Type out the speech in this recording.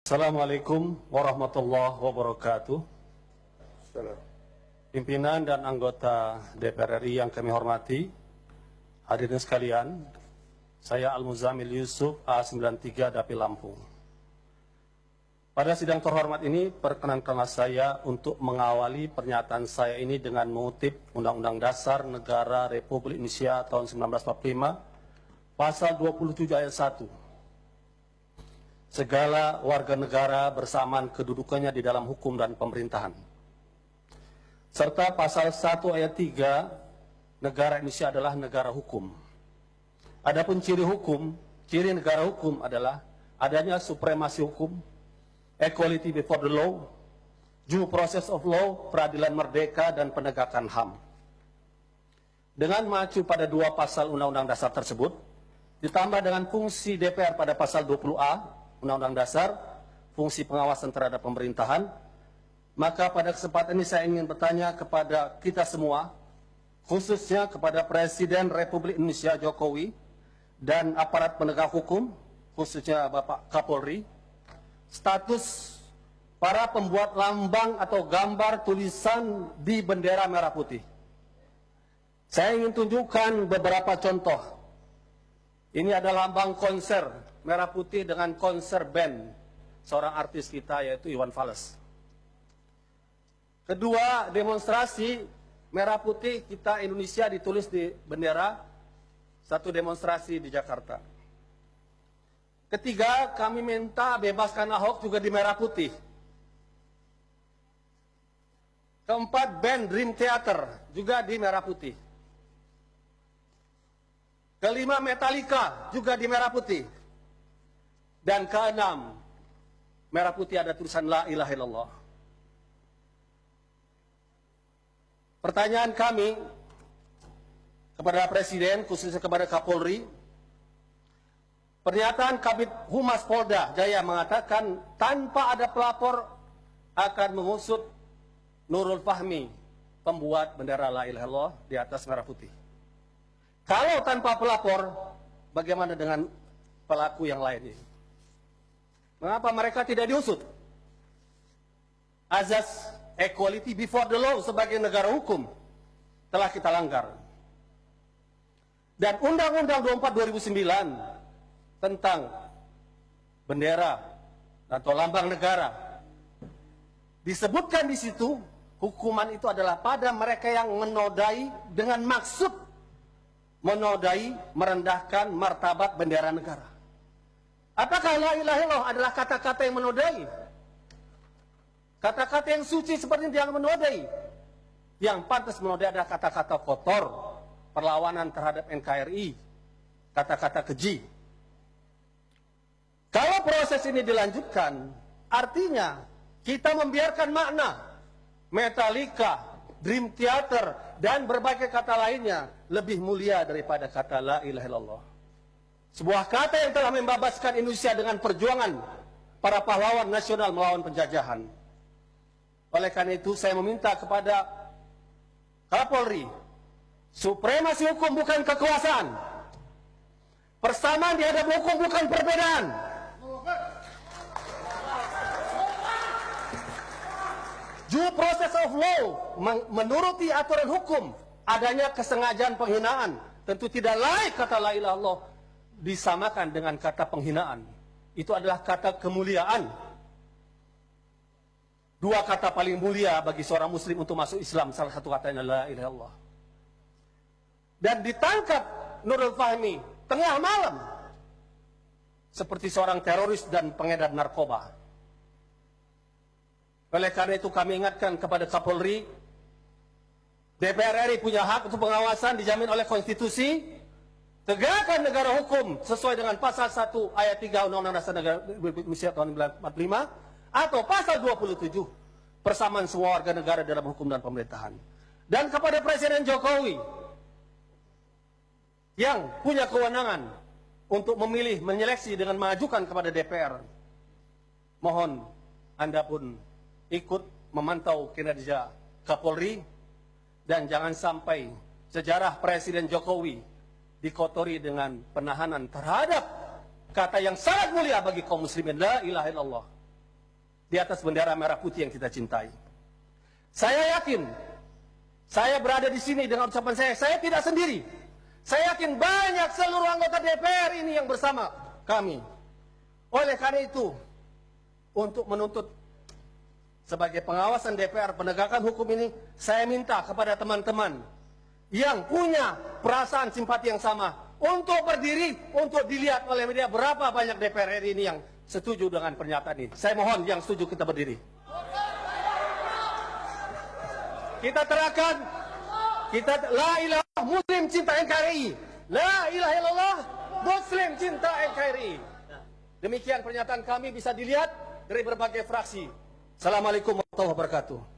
Assalamualaikum warahmatullahi wabarakatuh. Salam. Pimpinan dan anggota DPR RI yang kami hormati, hadirin sekalian, saya Al-Muzamil Yusuf A93 Dapil Lampung. Pada sidang terhormat ini, perkenankanlah saya untuk mengawali pernyataan saya ini dengan mengutip Undang-Undang Dasar Negara Republik Indonesia tahun 1945, Pasal 27 ayat 1. Segala warga negara bersamaan kedudukannya di dalam hukum dan pemerintahan. Serta pasal 1 ayat 3, negara Indonesia adalah negara hukum. Adapun ciri negara hukum adalah adanya supremasi hukum, equality before the law, due process of law, peradilan merdeka, dan penegakan HAM. Dengan mengacu pada dua pasal Undang-Undang Dasar tersebut, ditambah dengan fungsi DPR pada pasal 20A Undang-Undang Dasar, fungsi pengawasan terhadap pemerintahan, maka pada kesempatan ini saya ingin bertanya kepada kita semua, khususnya kepada Presiden Republik Indonesia Jokowi dan aparat penegak hukum, khususnya Bapak Kapolri, status para pembuat lambang atau gambar tulisan di bendera merah putih. Saya ingin tunjukkan beberapa contoh. Ini adalah lambang konser merah putih dengan konser band seorang artis kita yaitu Iwan Fals. Kedua, demonstrasi merah putih kita Indonesia ditulis di bendera, satu demonstrasi di Jakarta. Ketiga, kami minta bebaskan Ahok juga di merah putih. Keempat, band Dream Theater juga di merah putih. Kelima, Metallica juga di merah putih. Dan keenam, merah putih ada tulisan La ilaha illallah. Pertanyaan kami kepada Presiden, khususnya kepada Kapolri, pernyataan Kabid Humas Polda Jaya mengatakan tanpa ada pelapor akan mengusut Nurul Fahmi, pembuat bendera La ilaha illallah di atas merah putih. Kalau tanpa pelapor, bagaimana dengan pelaku yang lain ini? Mengapa mereka tidak diusut? Azas equality before the law sebagai negara hukum telah kita langgar. Dan Undang-Undang 24 2009 tentang bendera atau lambang negara disebutkan di situ, hukuman itu adalah pada mereka yang menodai dengan maksud menodai, merendahkan martabat bendera negara. Apakah la ilaha illallah adalah kata-kata yang menodai? Kata-kata yang suci seperti yang menodai. Yang pantas menodai adalah kata-kata kotor, perlawanan terhadap NKRI, kata-kata keji. Kalau proses ini dilanjutkan, artinya kita membiarkan makna Metallica, Dream Theater, dan berbagai kata lainnya lebih mulia daripada kata la ilaha illallah. Sebuah kata yang telah membebaskan Indonesia dengan perjuangan para pahlawan nasional melawan penjajahan. Oleh karena itu saya meminta kepada Kapolri, supremasi hukum bukan kekuasaan. Persamaan di hadapan hukum bukan perbedaan. Due process of law, menuruti aturan hukum, adanya kesengajaan penghinaan. Tentu tidak layak kata la ilaha illallah disamakan dengan kata penghinaan. Itu adalah kata kemuliaan. Dua kata paling mulia bagi seorang muslim untuk masuk Islam, salah satu katanya la ilaha illallah. Dan ditangkap Nurul Fahmi tengah malam seperti seorang teroris dan pengedar narkoba. Oleh karena itu kami ingatkan kepada Kapolri, DPR RI punya hak untuk pengawasan dijamin oleh konstitusi. Tegakkan negara hukum sesuai dengan pasal 1 ayat 3 Undang-Undang Dasar Negara Republik Indonesia tahun 1945 atau pasal 27 persamaan semua warga negara dalam hukum dan pemerintahan. Dan kepada Presiden Jokowi yang punya kewenangan untuk memilih, menyeleksi dengan mengajukan kepada DPR, mohon Anda pun ikut memantau kinerja Kapolri dan jangan sampai sejarah Presiden Jokowi dikotori dengan penahanan terhadap kata yang sangat mulia bagi kaum muslimin, la ilaha illallah. di atas bendera merah putih yang kita cintai. Saya yakin, saya berada di sini dengan ucapan saya tidak sendiri. Saya yakin banyak seluruh anggota DPR ini yang bersama kami. Oleh karena itu, untuk menuntut sebagai pengawasan DPR penegakan hukum ini, saya minta kepada teman-teman yang punya perasaan simpati yang sama untuk berdiri, untuk dilihat oleh media berapa banyak DPR RI ini yang setuju dengan pernyataan ini. Saya mohon yang setuju kita berdiri. Kita terangkan, kita la ilaha muslim cinta NKRI, la ilaha illallah muslim cinta NKRI. Demikian pernyataan kami bisa dilihat dari berbagai fraksi. Assalamualaikum warahmatullahi wabarakatuh.